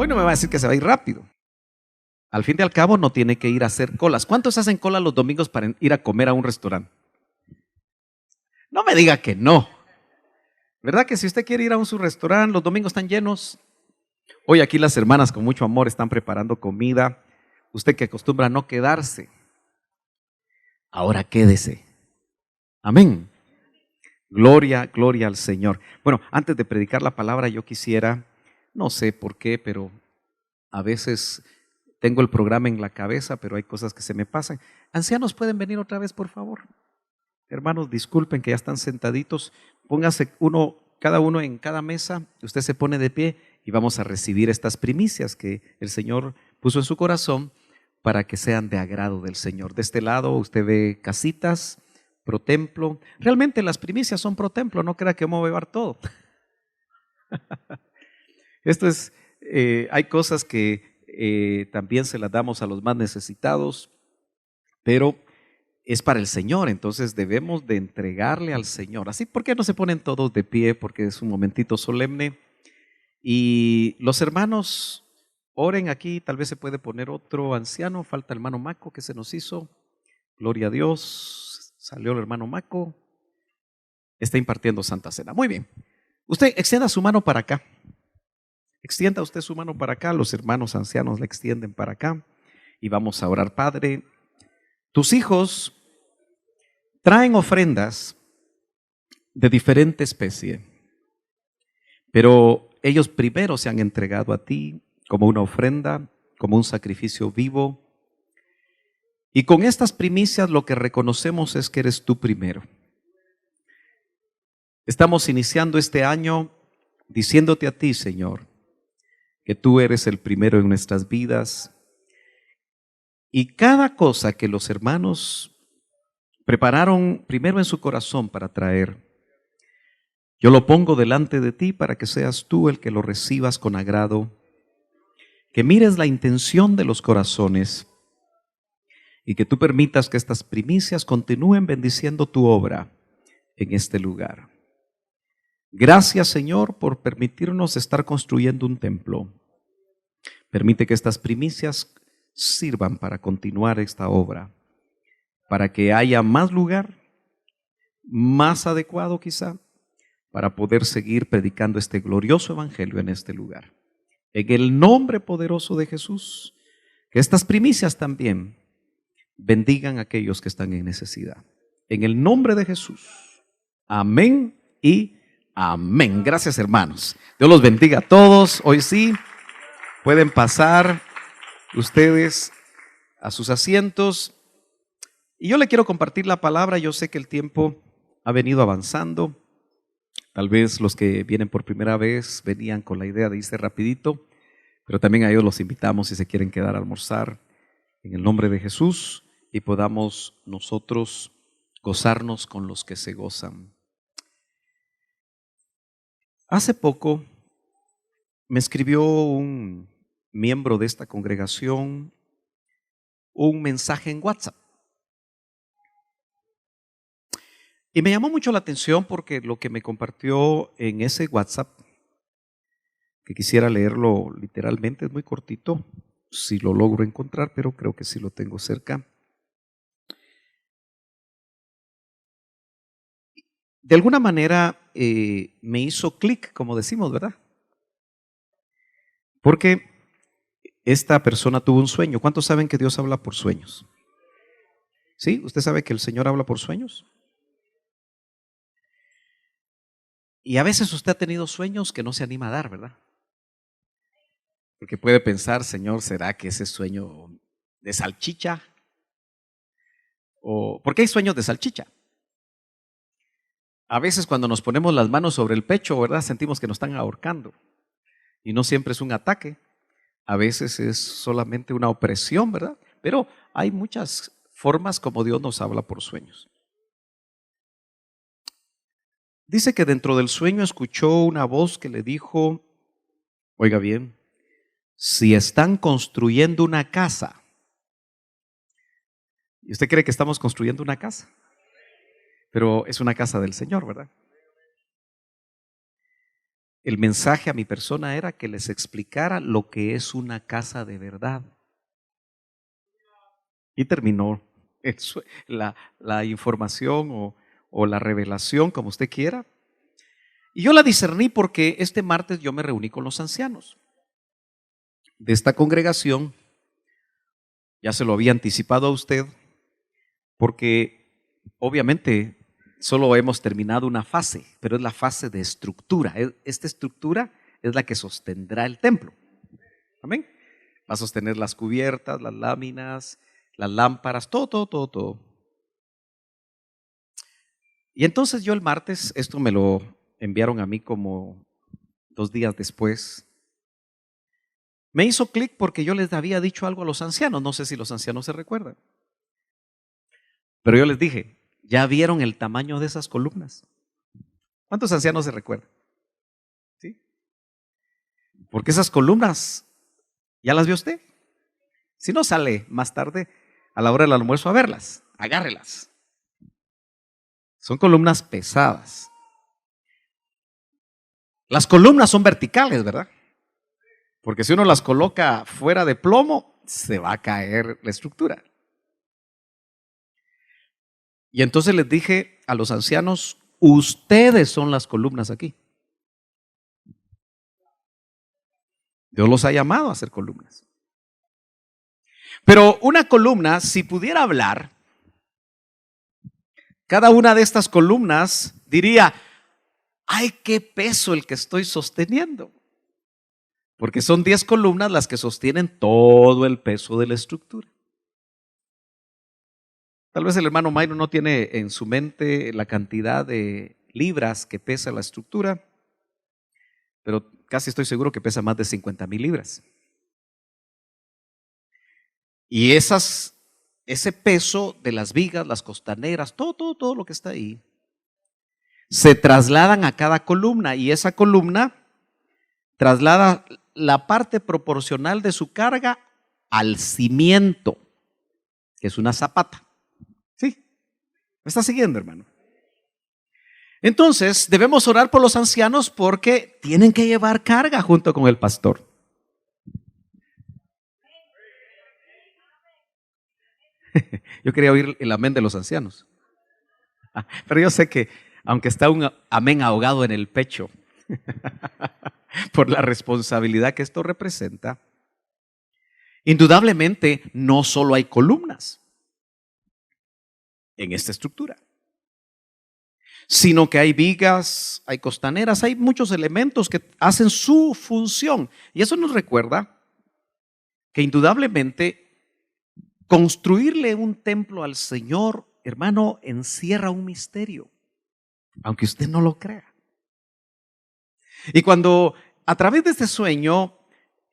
Hoy no me va a decir que se va a ir rápido. Al fin y al cabo no tiene que ir a hacer colas. ¿Cuántos hacen cola los domingos para ir a comer a un restaurante? No me diga que no. ¿Verdad que si usted quiere ir a su restaurante, los domingos están llenos? Hoy aquí las hermanas con mucho amor están preparando comida. Usted que acostumbra a no quedarse, ahora quédese. Amén. Gloria, gloria al Señor. Bueno, antes de predicar la palabra yo quisiera, no sé por qué, pero a veces tengo el programa en la cabeza, pero hay cosas que se me pasan. Ancianos, ¿pueden venir otra vez, por favor? Hermanos, disculpen que ya están sentaditos. Póngase cada uno en cada mesa. Usted se pone de pie y vamos a recibir estas primicias que el Señor puso en su corazón para que sean de agrado del Señor. De este lado usted ve casitas, pro templo. Realmente las primicias son pro templo, no crea que vamos a llevar todo. Esto es, hay cosas que también se las damos a los más necesitados, pero es para el Señor, entonces debemos de entregarle al Señor. Así, ¿por qué no se ponen todos de pie? Porque es un momentito solemne. Y los hermanos, oren aquí, tal vez se puede poner otro anciano, falta el hermano Maco que se nos hizo. Gloria a Dios, salió el hermano Maco, está impartiendo Santa Cena. Muy bien, usted extienda su mano para acá. Extienda usted su mano para acá, los hermanos ancianos le extienden para acá y vamos a orar. Padre, tus hijos traen ofrendas de diferente especie, pero ellos primero se han entregado a ti como una ofrenda, como un sacrificio vivo. Y con estas primicias lo que reconocemos es que eres tú primero. Estamos iniciando este año diciéndote a ti, Señor, que tú eres el primero en nuestras vidas. Y cada cosa que los hermanos prepararon primero en su corazón para traer, yo lo pongo delante de ti para que seas tú el que lo recibas con agrado, que mires la intención de los corazones y que tú permitas que estas primicias continúen bendiciendo tu obra en este lugar. Gracias, Señor, por permitirnos estar construyendo un templo. Permite que estas primicias sirvan para continuar esta obra, para que haya más lugar, más adecuado quizá, para poder seguir predicando este glorioso evangelio en este lugar. En el nombre poderoso de Jesús, que estas primicias también bendigan a aquellos que están en necesidad. En el nombre de Jesús. Amén y amén. Gracias, hermanos. Dios los bendiga a todos. Hoy sí pueden pasar ustedes a sus asientos. Y yo le quiero compartir la palabra. Yo sé que el tiempo ha venido avanzando. Tal vez los que vienen por primera vez venían con la idea de irse rapidito, pero también a ellos los invitamos si se quieren quedar a almorzar en el nombre de Jesús y podamos nosotros gozarnos con los que se gozan. Hace poco me escribió un miembro de esta congregación un mensaje en WhatsApp. Y me llamó mucho la atención porque lo que me compartió en ese WhatsApp, que quisiera leerlo literalmente, es muy cortito, si lo logro encontrar, pero creo que sí lo tengo cerca. De alguna manera me hizo clic, como decimos, ¿verdad? Porque esta persona tuvo un sueño. ¿Cuántos saben que Dios habla por sueños? ¿Sí? ¿Usted sabe que el Señor habla por sueños? Y a veces usted ha tenido sueños que no se anima a dar, ¿verdad? Porque puede pensar, Señor, ¿será que ese sueño de salchicha? ¿Por qué hay sueños de salchicha? A veces cuando nos ponemos las manos sobre el pecho, ¿verdad? Sentimos que nos están ahorcando. Y no siempre es un ataque. A veces es solamente una opresión, ¿verdad? Pero hay muchas formas como Dios nos habla por sueños. Dice que dentro del sueño escuchó una voz que le dijo, oiga bien, si están construyendo una casa, ¿y usted cree que estamos construyendo una casa? Pero es una casa del Señor, ¿verdad? el mensaje a mi persona era que les explicara lo que es una casa de verdad. Y terminó la información o la revelación, como usted quiera. Y yo la discerní porque este martes yo me reuní con los ancianos de esta congregación. Ya se lo había anticipado a usted, porque obviamente solo hemos terminado una fase, pero es la fase de estructura. Esta estructura es la que sostendrá el templo. Amén. Va a sostener las cubiertas, las láminas, las lámparas, todo. Y entonces yo el martes, esto me lo enviaron a mí como 2 días después, me hizo clic porque yo les había dicho algo a los ancianos, no sé si los ancianos se recuerdan, pero yo les dije, ¿ya vieron el tamaño de esas columnas? ¿Cuántos ancianos se recuerdan? ¿Sí? Porque esas columnas, ¿ya las vio usted? Si no, sale más tarde a la hora del almuerzo a verlas, agárrelas. Son columnas pesadas. Las columnas son verticales, ¿verdad? Porque si uno las coloca fuera de plomo, se va a caer la estructura. Y entonces les dije a los ancianos, ustedes son las columnas aquí. Dios los ha llamado a hacer columnas. Pero una columna, si pudiera hablar, cada una de estas columnas diría, ¡ay, qué peso el que estoy sosteniendo! Porque son 10 columnas las que sostienen todo el peso de la estructura. Tal vez el hermano Mayro no tiene en su mente la cantidad de libras que pesa la estructura, pero casi estoy seguro que pesa más de 50,000 libras. Y ese peso de las vigas, las costaneras, todo lo que está ahí, se trasladan a cada columna y esa columna traslada la parte proporcional de su carga al cimiento, que es una zapata. ¿Sí? ¿Me está siguiendo, hermano? Entonces, debemos orar por los ancianos porque tienen que llevar carga junto con el pastor. Yo quería oír el amén de los ancianos. Pero yo sé que, aunque está un amén ahogado en el pecho, por la responsabilidad que esto representa, indudablemente no solo hay columnas en esta estructura, sino que hay vigas, hay costaneras, hay muchos elementos que hacen su función. Y eso nos recuerda que indudablemente construirle un templo al Señor, hermano, encierra un misterio, aunque usted no lo crea. Y cuando a través de este sueño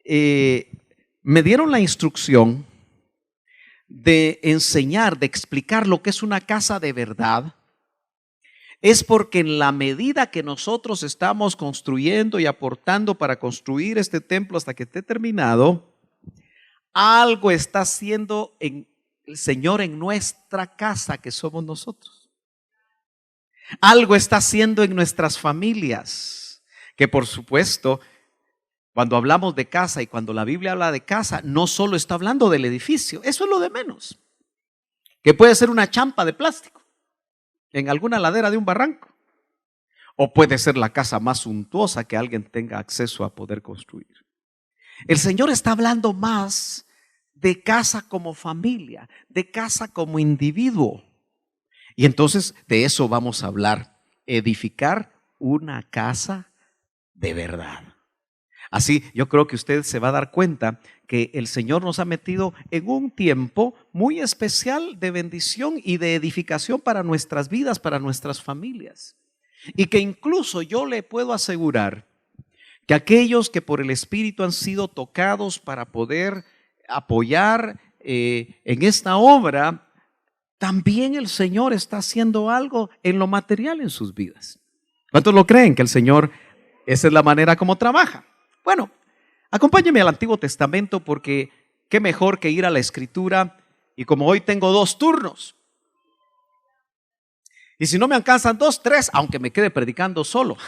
me dieron la instrucción de enseñar, de explicar lo que es una casa de verdad, es porque en la medida que nosotros estamos construyendo y aportando para construir este templo hasta que esté terminado, algo está haciendo el Señor en nuestra casa que somos nosotros. Algo está haciendo en nuestras familias, que por supuesto, cuando hablamos de casa y cuando la Biblia habla de casa, no solo está hablando del edificio, eso es lo de menos, que puede ser una champa de plástico en alguna ladera de un barranco, o puede ser la casa más suntuosa que alguien tenga acceso a poder construir. El Señor está hablando más de casa como familia, de casa como individuo. Y entonces de eso vamos a hablar, edificar una casa de verdad. Así yo creo que usted se va a dar cuenta que el Señor nos ha metido en un tiempo muy especial de bendición y de edificación para nuestras vidas, para nuestras familias. Y que incluso yo le puedo asegurar que aquellos que por el Espíritu han sido tocados para poder apoyar en esta obra, también el Señor está haciendo algo en lo material en sus vidas. ¿Cuántos lo creen que el Señor, esa es la manera como trabaja? Bueno, acompáñeme al Antiguo Testamento porque qué mejor que ir a la Escritura. Y como hoy tengo 2 turnos, Y si no me alcanzan 2, 3, aunque me quede predicando solo.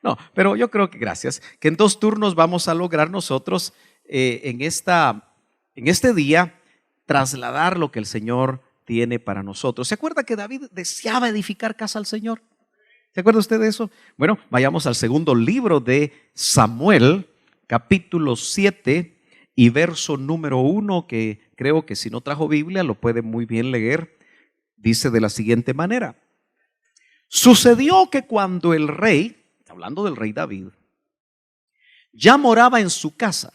No, pero yo creo que gracias, que en 2 turnos vamos a lograr nosotros en este día trasladar lo que el Señor tiene para nosotros. ¿Se acuerda que David deseaba edificar casa al Señor? ¿Se acuerda usted de eso? Bueno, vayamos al segundo libro de Samuel, capítulo 7 y verso número 1, que creo que si no trajo Biblia lo puede muy bien leer. Dice de la siguiente manera: sucedió que cuando el rey, hablando del rey David, ya moraba en su casa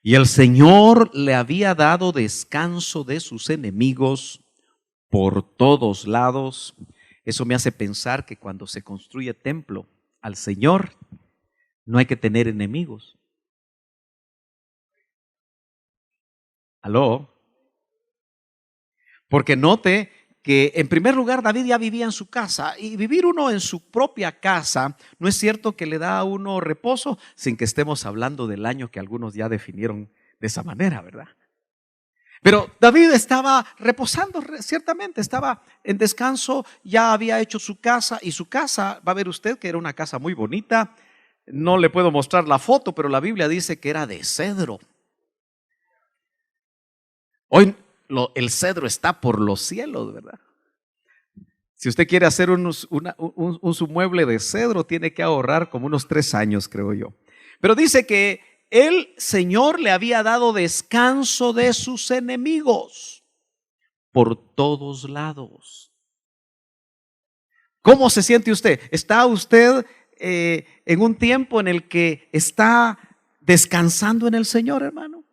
y el Señor le había dado descanso de sus enemigos por todos lados. Eso me hace pensar que cuando se construye templo al Señor, no hay que tener enemigos. ¿Aló? Porque note que en primer lugar David ya vivía en su casa, y vivir uno en su propia casa no es cierto que le da a uno reposo, sin que estemos hablando del año que algunos ya definieron de esa manera, ¿verdad? Pero David estaba reposando, ciertamente estaba en descanso, ya había hecho su casa, y su casa, va a ver usted que era una casa muy bonita. No le puedo mostrar la foto, pero la Biblia dice que era de cedro. Hoy el cedro está por los cielos, ¿verdad? Si usted quiere hacer un su mueble de cedro, tiene que ahorrar como unos 3 años, creo yo. Pero dice que el Señor le había dado descanso de sus enemigos por todos lados. ¿Cómo se siente usted? ¿Está usted en un tiempo en el que está descansando en el Señor, hermano?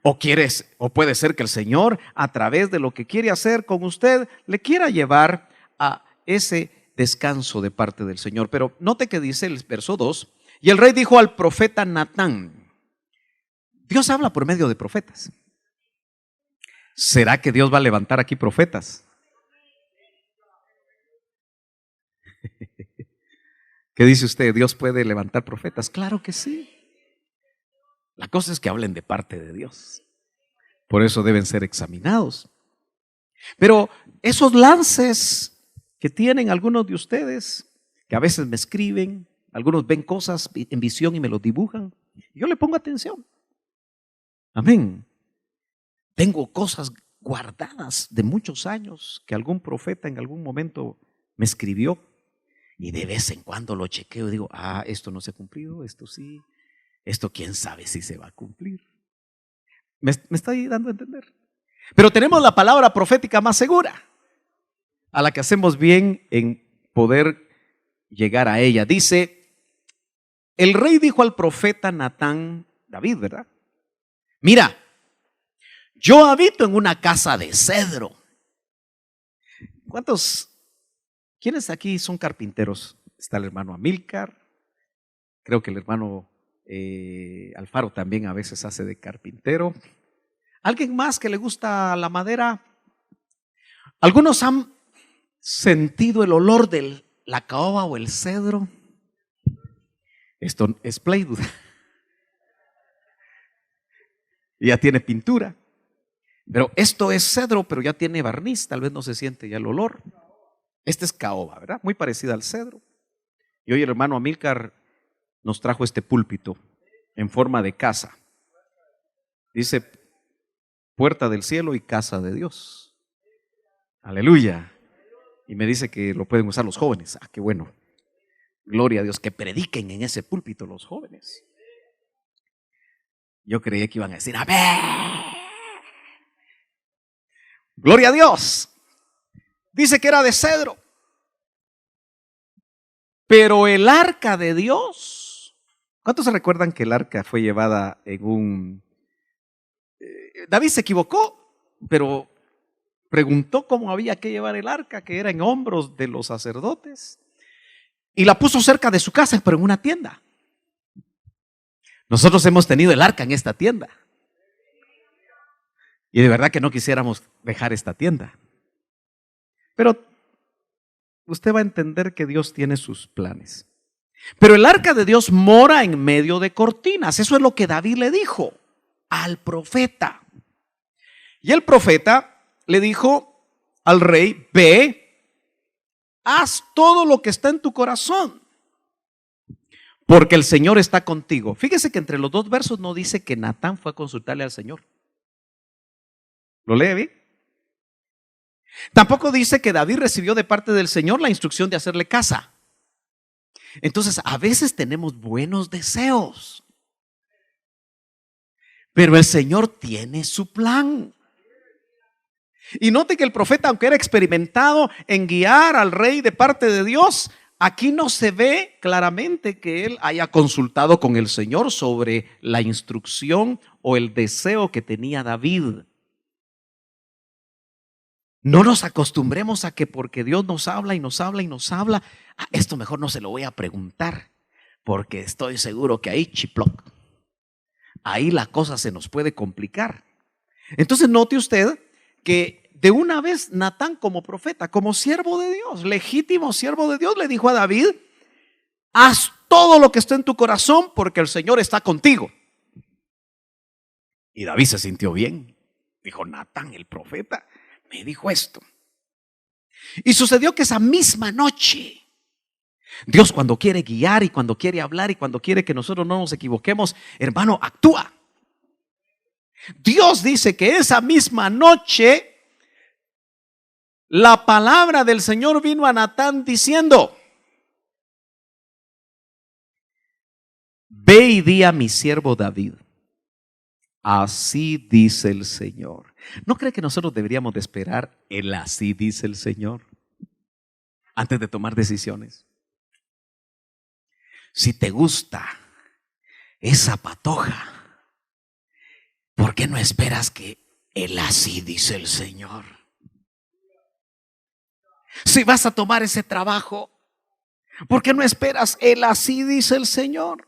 O puede ser que el Señor, a través de lo que quiere hacer con usted, le quiera llevar a ese descanso de parte del Señor. Pero note que dice el verso 2, y el rey dijo al profeta Natán. Dios habla por medio de profetas. ¿Será que Dios va a levantar aquí profetas? ¿Qué dice usted? ¿Dios puede levantar profetas? Claro que sí. La cosa es que hablen de parte de Dios. Por eso deben ser examinados. Pero esos lances que tienen algunos de ustedes, que a veces me escriben, algunos ven cosas en visión y me los dibujan, yo le pongo atención. Amén. Tengo cosas guardadas de muchos años que algún profeta en algún momento me escribió, y de vez en cuando lo chequeo y digo, esto no se ha cumplido, esto sí. Esto quién sabe si se va a cumplir. ¿Me estoy dando a entender? Pero tenemos la palabra profética más segura, a la que hacemos bien en poder llegar a ella. Dice, el rey dijo al profeta Natán, David, ¿verdad? Mira, yo habito en una casa de cedro. ¿Quiénes aquí son carpinteros? Está el hermano Amílcar, creo que el hermano Alfaro también a veces hace de carpintero. ¿Alguien más que le gusta la madera? Algunos han sentido el olor de la caoba o el cedro. Esto es plywood. Ya tiene pintura. Pero esto es cedro, pero ya tiene barniz. Tal vez no se siente ya el olor. Este es caoba, ¿verdad? Muy parecida al cedro. Y hoy el hermano Amílcar nos trajo este púlpito en forma de casa. Dice, puerta del cielo y casa de Dios. Aleluya. Y me dice que lo pueden usar los jóvenes. Qué bueno. Gloria a Dios, que prediquen en ese púlpito los jóvenes. Yo creía que iban a decir, amén. Gloria a Dios. Dice que era de cedro. Pero el arca de Dios, ¿cuántos se recuerdan que el arca fue llevada en un... David se equivocó, pero preguntó cómo había que llevar el arca, que era en hombros de los sacerdotes, y la puso cerca de su casa, pero en una tienda. Nosotros hemos tenido el arca en esta tienda, y de verdad que no quisiéramos dejar esta tienda. Pero usted va a entender que Dios tiene sus planes. Pero el arca de Dios mora en medio de cortinas. Eso es lo que David le dijo al profeta. Y el profeta le dijo, al rey: ve, haz todo lo que está en tu corazón, porque el Señor está contigo. Fíjese que entre los dos versos no dice que Natán fue a consultarle al Señor. ¿Lo lee bien? Tampoco dice que David recibió de parte del Señor la instrucción de hacerle casa. Entonces, a veces tenemos buenos deseos, pero el Señor tiene su plan. Y note que el profeta, aunque era experimentado en guiar al rey de parte de Dios, aquí no se ve claramente que él haya consultado con el Señor sobre la instrucción o el deseo que tenía David. No nos acostumbremos a que porque Dios nos habla y nos habla y nos habla, esto mejor no se lo voy a preguntar, porque estoy seguro que ahí chiploc, ahí la cosa se nos puede complicar. Entonces note usted que de una vez Natán, como profeta, como siervo de Dios, legítimo siervo de Dios, le dijo a David: haz todo lo que esté en tu corazón, porque el Señor está contigo. Y David se sintió bien. Dijo: Natán, el profeta, me dijo esto. Y sucedió que esa misma noche, Dios, cuando quiere guiar y cuando quiere hablar y cuando quiere que nosotros no nos equivoquemos, hermano, actúa. Dios dice que esa misma noche la palabra del Señor vino a Natán diciendo: ve y di a mi siervo David, así dice el Señor. ¿No cree que nosotros deberíamos de esperar el así dice el Señor antes de tomar decisiones? Si te gusta esa patoja, ¿por qué no esperas que el así dice el Señor? Si vas a tomar ese trabajo, ¿por qué no esperas el así dice el Señor?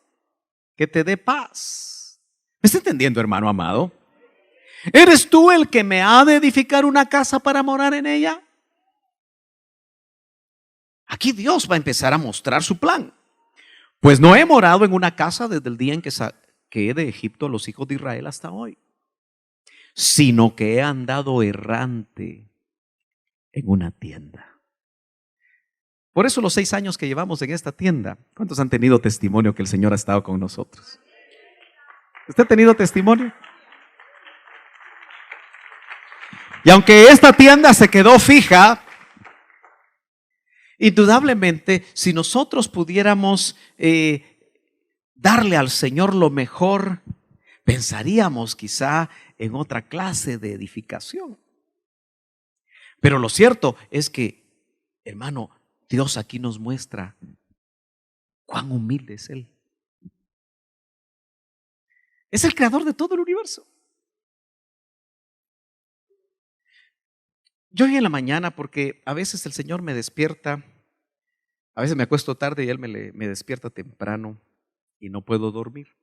Que te dé paz. ¿Me está entendiendo, hermano amado? ¿Eres tú el que me ha de edificar una casa para morar en ella? Aquí Dios va a empezar a mostrar su plan. Pues no he morado en una casa desde el día en que saqué de Egipto a los hijos de Israel hasta hoy, sino que he andado errante en una tienda. Por eso los 6 años que llevamos en esta tienda, ¿cuántos han tenido testimonio que el Señor ha estado con nosotros? ¿Usted ha tenido testimonio? Y aunque esta tienda se quedó fija, indudablemente, si nosotros pudiéramos darle al Señor lo mejor, pensaríamos quizá en otra clase de edificación. Pero lo cierto es que, hermano, Dios aquí nos muestra cuán humilde es Él. Es el creador de todo el universo. Yo hoy en la mañana, porque a veces el Señor me despierta, a veces me acuesto tarde y Él me despierta temprano y no puedo dormir.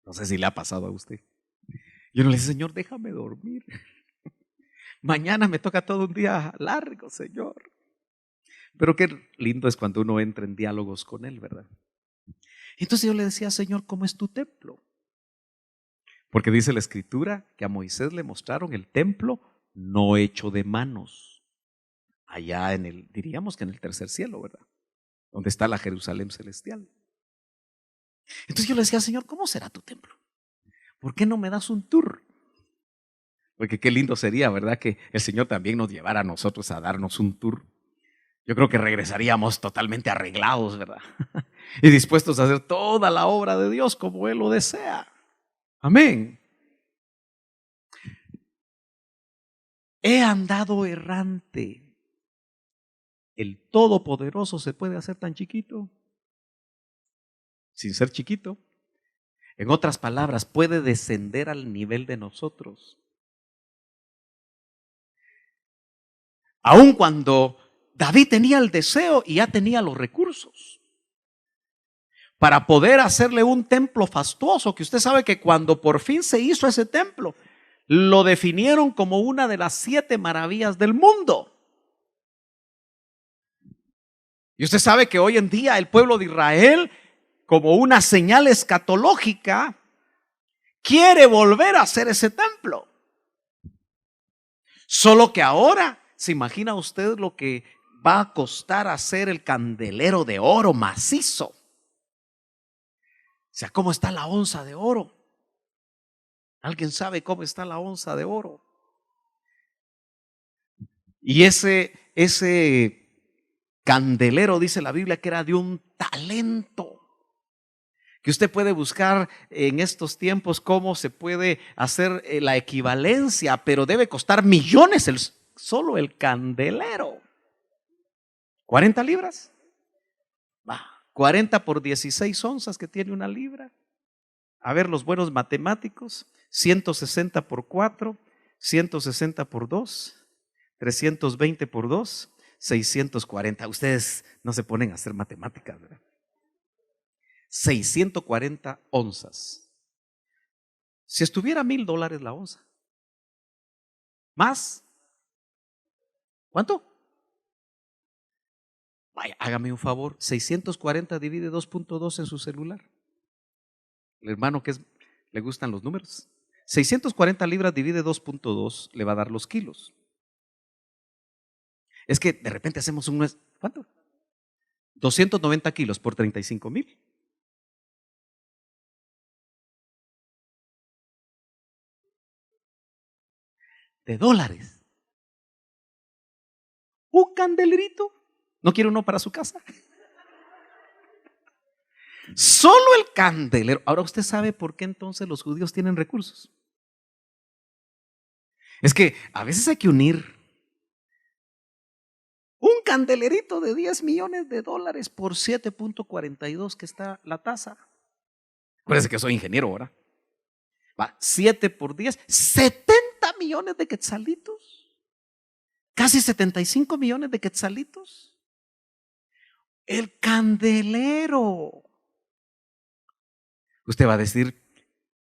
No sé si le ha pasado a usted. Yo no le digo: Señor, déjame dormir. Mañana me toca todo un día largo, Señor. Pero qué lindo es cuando uno entra en diálogos con Él, ¿verdad? Entonces yo le decía: Señor, ¿cómo es tu templo? Porque dice la Escritura que a Moisés le mostraron el templo no hecho de manos, allá diríamos que en el tercer cielo, ¿verdad? Donde está la Jerusalén celestial. Entonces yo le decía: Señor, ¿cómo será tu templo? ¿Por qué no me das un tour? Porque qué lindo sería, ¿verdad? Que el Señor también nos llevara a nosotros a darnos un tour. Yo creo que regresaríamos totalmente arreglados, ¿verdad? Y dispuestos a hacer toda la obra de Dios como Él lo desea. Amén. He andado errante. ¿El Todopoderoso se puede hacer tan chiquito? Sin ser chiquito. En otras palabras, puede descender al nivel de nosotros. Aun cuando David tenía el deseo y ya tenía los recursos para poder hacerle un templo fastuoso, que usted sabe que cuando por fin se hizo ese templo, lo definieron como una de las 7 maravillas del mundo. Y usted sabe que hoy en día el pueblo de Israel, como una señal escatológica, quiere volver a hacer ese templo. Solo que ahora ¿Se imagina usted lo que va a costar hacer el candelero de oro macizo? O sea, ¿cómo está la onza de oro? ¿Alguien sabe cómo está la onza de oro? Y ese candelero, dice la Biblia, que era de un talento. Que usted puede buscar en estos tiempos cómo se puede hacer la equivalencia, pero debe costar millones solo el candelero. 40 libras. Va, 40 por 16 onzas que tiene una libra. A ver, los buenos matemáticos, 160 por 4, 160 por 2, 320 por 2, 640. Ustedes no se ponen a hacer matemáticas, ¿verdad? 640 onzas. Si estuviera $1,000 la onza, ¿más? ¿Cuánto? Vaya, hágame un favor, 640 divide 2.2 en su celular. El hermano le gustan los números. 640 libras divide 2.2 le va a dar los kilos. Es que de repente hacemos ¿cuánto? 290 kilos por 35,000. De dólares. Un candelerito. ¿No quiere uno para su casa? Solo el candelero. Ahora usted sabe por qué entonces los judíos tienen recursos. Es que a veces hay que unir un candelerito de $10 millones por 7.42 que está la tasa. Acuérdense que soy ingeniero ahora. Va, 7 por 10, 70 millones de quetzalitos. Casi 75 millones de quetzalitos. El candelero. Usted va a decir,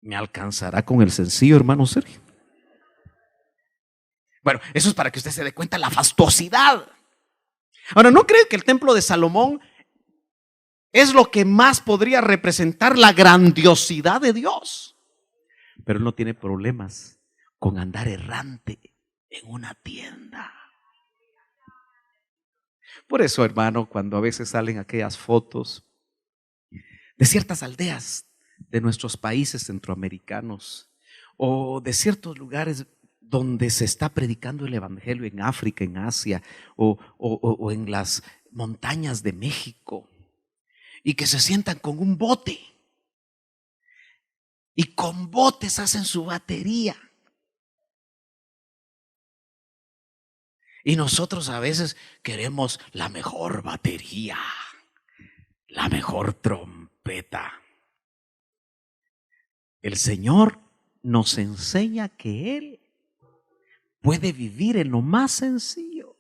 ¿me alcanzará con el sencillo, hermano Sergio? Bueno, eso es para que usted se dé cuenta de la fastuosidad. Ahora, ¿no cree que el templo de Salomón es lo que más podría representar la grandiosidad de Dios? Pero él no tiene problemas con andar errante en una tienda. Por eso, hermano, cuando a veces salen aquellas fotos de ciertas aldeas de nuestros países centroamericanos o de ciertos lugares donde se está predicando el evangelio en África, en Asia o en las montañas de México, y que se sientan con un bote y con botes hacen su batería. Y nosotros a veces queremos la mejor batería, la mejor trompeta. El Señor nos enseña que Él puede vivir en lo más sencillo.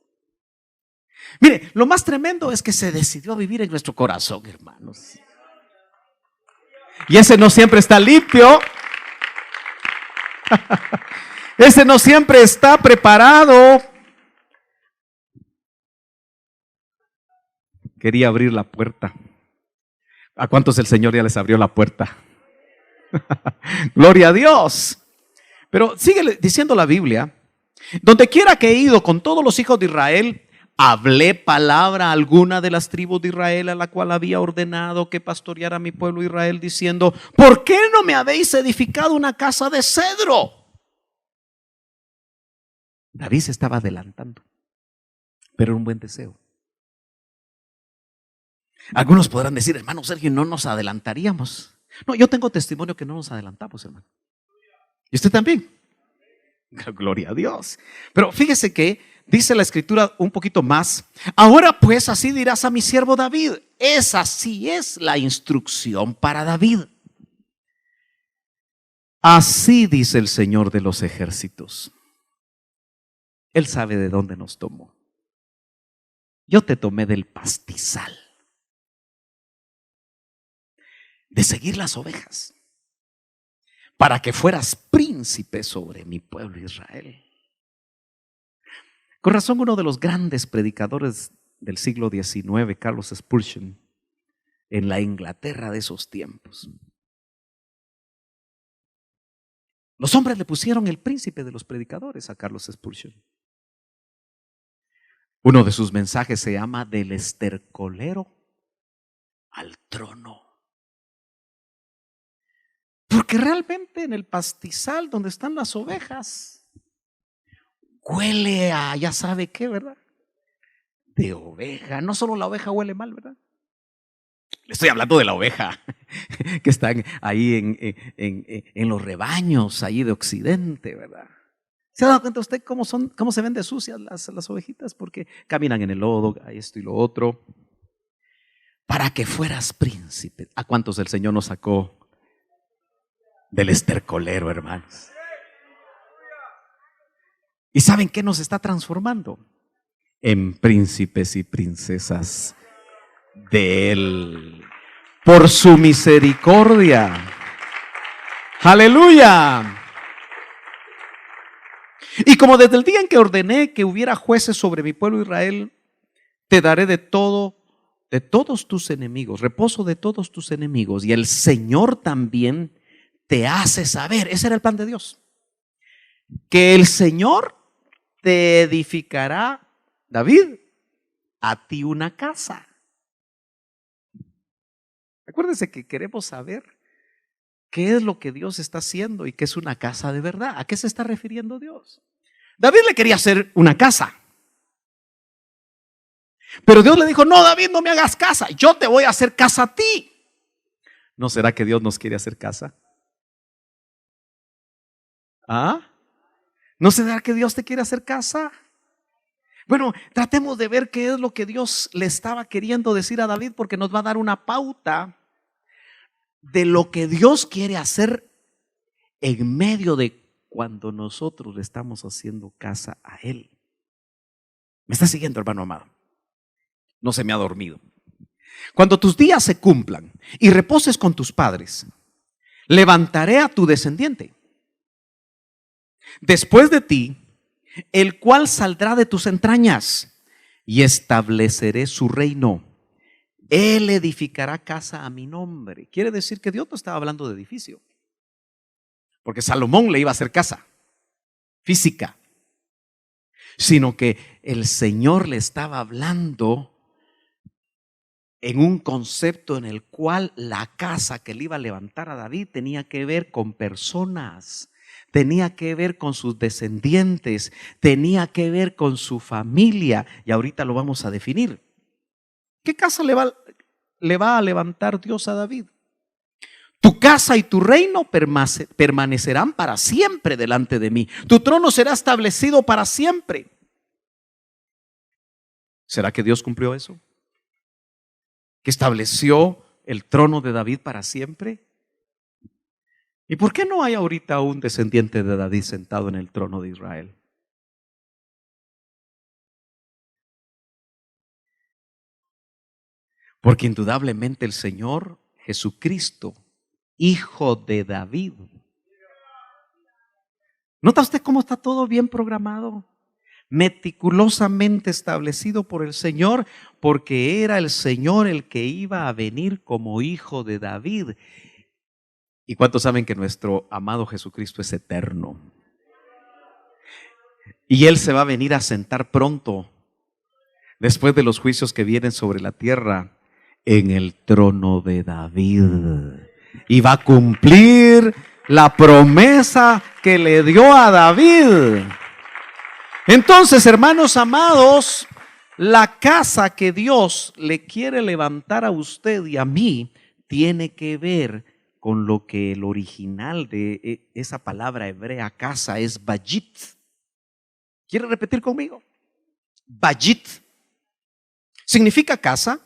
Mire, lo más tremendo es que se decidió a vivir en nuestro corazón, hermanos. Y ese no siempre está limpio. Ese no siempre está preparado. Quería abrir la puerta. ¿A cuántos el Señor ya les abrió la puerta? Gloria a Dios. Pero sigue diciendo la Biblia, donde quiera que he ido con todos los hijos de Israel, hablé palabra a alguna de las tribus de Israel a la cual había ordenado que pastoreara a mi pueblo Israel, diciendo, ¿por qué no me habéis edificado una casa de cedro? David se estaba adelantando, pero era un buen deseo. Algunos podrán decir, hermano Sergio, no nos adelantaríamos. No, yo tengo testimonio que no nos adelantamos, hermano. ¿Y usted también? Gloria a Dios. Pero fíjese que dice la escritura un poquito más. Ahora pues así dirás a mi siervo David. Esa sí es la instrucción para David. Así dice el Señor de los ejércitos. Él sabe de dónde nos tomó. Yo te tomé del pastizal, de seguir las ovejas, para que fueras príncipe sobre mi pueblo Israel. Con razón, uno de los grandes predicadores del siglo XIX, Carlos Spurgeon, en la Inglaterra de esos tiempos, los hombres le pusieron el príncipe de los predicadores a Carlos Spurgeon. Uno de sus mensajes se llama del estercolero al trono. Porque realmente en el pastizal donde están las ovejas, huele a ya sabe qué, ¿verdad? De oveja. No solo la oveja huele mal, ¿verdad? Le estoy hablando de la oveja que están ahí en los rebaños, ahí de Occidente, ¿verdad? ¿Se ha dado cuenta usted cómo se ven de sucias las ovejitas? Porque caminan en el lodo, a esto y lo otro. Para que fueras príncipe. ¿A cuántos el Señor nos sacó del estercolero, hermanos? ¿Y saben qué nos está transformando? En príncipes y princesas de Él. Por su misericordia. ¡Aleluya! Y como desde el día en que ordené que hubiera jueces sobre mi pueblo Israel, te daré de todos tus enemigos, reposo de todos tus enemigos. Y el Señor también te hace saber, ese era el plan de Dios, que el Señor te edificará, David, a ti una casa. Acuérdense que queremos saber qué es lo que Dios está haciendo y qué es una casa de verdad. ¿A qué se está refiriendo Dios? David le quería hacer una casa. Pero Dios le dijo, no, David, no me hagas casa, yo te voy a hacer casa a ti. ¿No será que Dios nos quiere hacer casa? ¿Ah? ¿No será que Dios te quiere hacer casa? Bueno, tratemos de ver qué es lo que Dios le estaba queriendo decir a David, porque nos va a dar una pauta de lo que Dios quiere hacer en medio de cuando nosotros le estamos haciendo casa a Él. ¿Me está siguiendo, hermano amado? No se me ha dormido. Cuando tus días se cumplan y reposes con tus padres, levantaré a tu descendiente después de ti, el cual saldrá de tus entrañas, y estableceré su reino. Él edificará casa a mi nombre. Quiere decir que Dios no estaba hablando de edificio, porque Salomón le iba a hacer casa física, sino que el Señor le estaba hablando en un concepto en el cual la casa que le iba a levantar a David tenía que ver con personas, tenía que ver con sus descendientes, tenía que ver con su familia, y ahorita lo vamos a definir. ¿Qué casa le va a levantar Dios a David? Tu casa y tu reino permanecerán para siempre delante de mí. Tu trono será establecido para siempre. ¿Será que Dios cumplió eso? ¿Que estableció el trono de David para siempre? ¿Y por qué no hay ahorita un descendiente de David sentado en el trono de Israel? Porque indudablemente el Señor Jesucristo, hijo de David. ¿Nota usted cómo está todo bien programado? Meticulosamente establecido por el Señor, porque era el Señor el que iba a venir como hijo de David. ¿Y cuántos saben que nuestro amado Jesucristo es eterno? Y Él se va a venir a sentar pronto, después de los juicios que vienen sobre la tierra, en el trono de David. Y va a cumplir la promesa que le dio a David. Entonces, hermanos amados, la casa que Dios le quiere levantar a usted y a mí tiene que ver con lo que el original de esa palabra hebrea casa es bayit. ¿Quiere repetir conmigo? Bayit significa casa,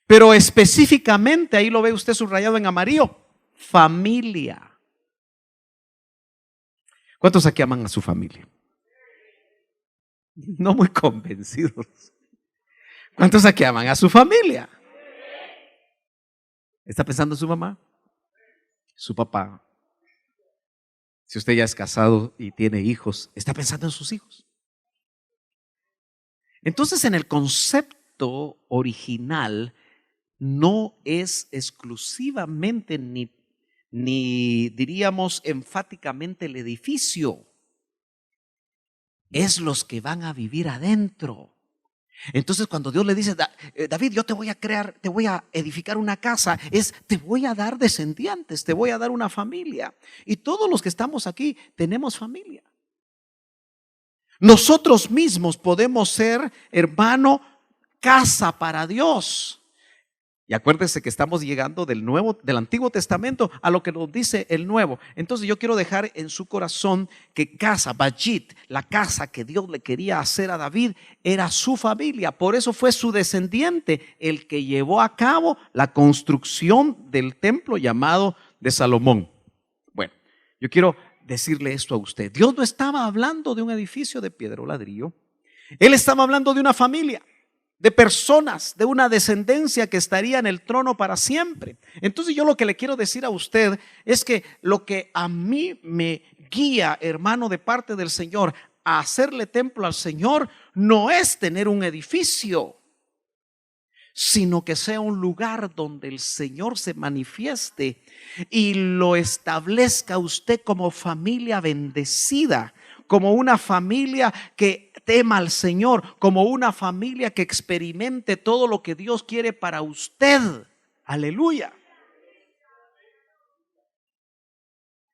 pero específicamente, ahí lo ve usted subrayado en amarillo, familia. ¿Cuántos aquí aman a su familia? No muy convencidos. ¿Cuántos aquí aman a su familia? ¿Está pensando en su mamá? Su papá. Si usted ya es casado y tiene hijos, ¿está pensando en sus hijos? Entonces, en el concepto original, no es exclusivamente ni diríamos enfáticamente el edificio. es los que van a vivir adentro. Entonces cuando Dios le dice, David, yo te voy a crear, te voy a edificar una casa, te voy a dar descendientes, te voy a dar una familia. Y todos los que estamos aquí tenemos familia. Nosotros mismos podemos ser, hermano, casa para Dios. Y acuérdense que estamos llegando del Antiguo Testamento a lo que nos dice el Nuevo. Entonces yo quiero dejar en su corazón que casa, Bajit, la casa que Dios le quería hacer a David, era su familia. Por eso fue su descendiente el que llevó a cabo la construcción del templo llamado de Salomón. Bueno, yo quiero decirle esto a usted. Dios no estaba hablando de un edificio de piedra o ladrillo. Él estaba hablando de una familia, de personas, de una descendencia que estaría en el trono para siempre. Entonces yo lo que le quiero decir a usted es que lo que a mí me guía, hermano, de parte del Señor, a hacerle templo al Señor, no es tener un edificio, sino que sea un lugar donde el Señor se manifieste y lo establezca usted como familia bendecida, como una familia que tema al Señor, como una familia que experimente todo lo que Dios quiere para usted. Aleluya.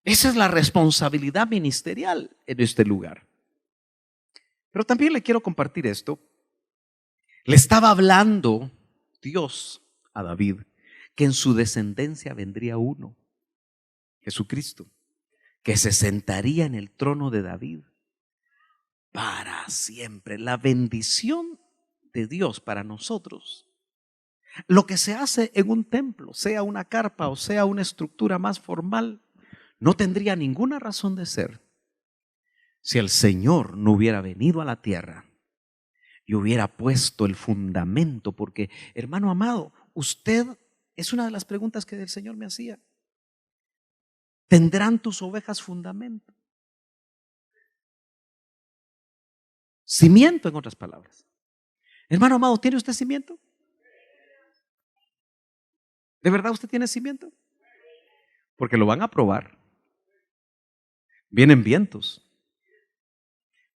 Esa es la responsabilidad ministerial en este lugar. Pero también le quiero compartir esto. Le estaba hablando Dios a David que en su descendencia vendría uno, Jesucristo, que se sentaría en el trono de David para siempre. La bendición de Dios para nosotros, lo que se hace en un templo, sea una carpa o sea una estructura más formal, no tendría ninguna razón de ser si el Señor no hubiera venido a la tierra y hubiera puesto el fundamento. Porque, hermano amado, usted, es una de las preguntas que el Señor me hacía: ¿tendrán tus ovejas fundamento? Cimiento, en otras palabras. Hermano amado, ¿tiene usted cimiento? ¿De verdad usted tiene cimiento? Porque lo van a probar. Vienen vientos,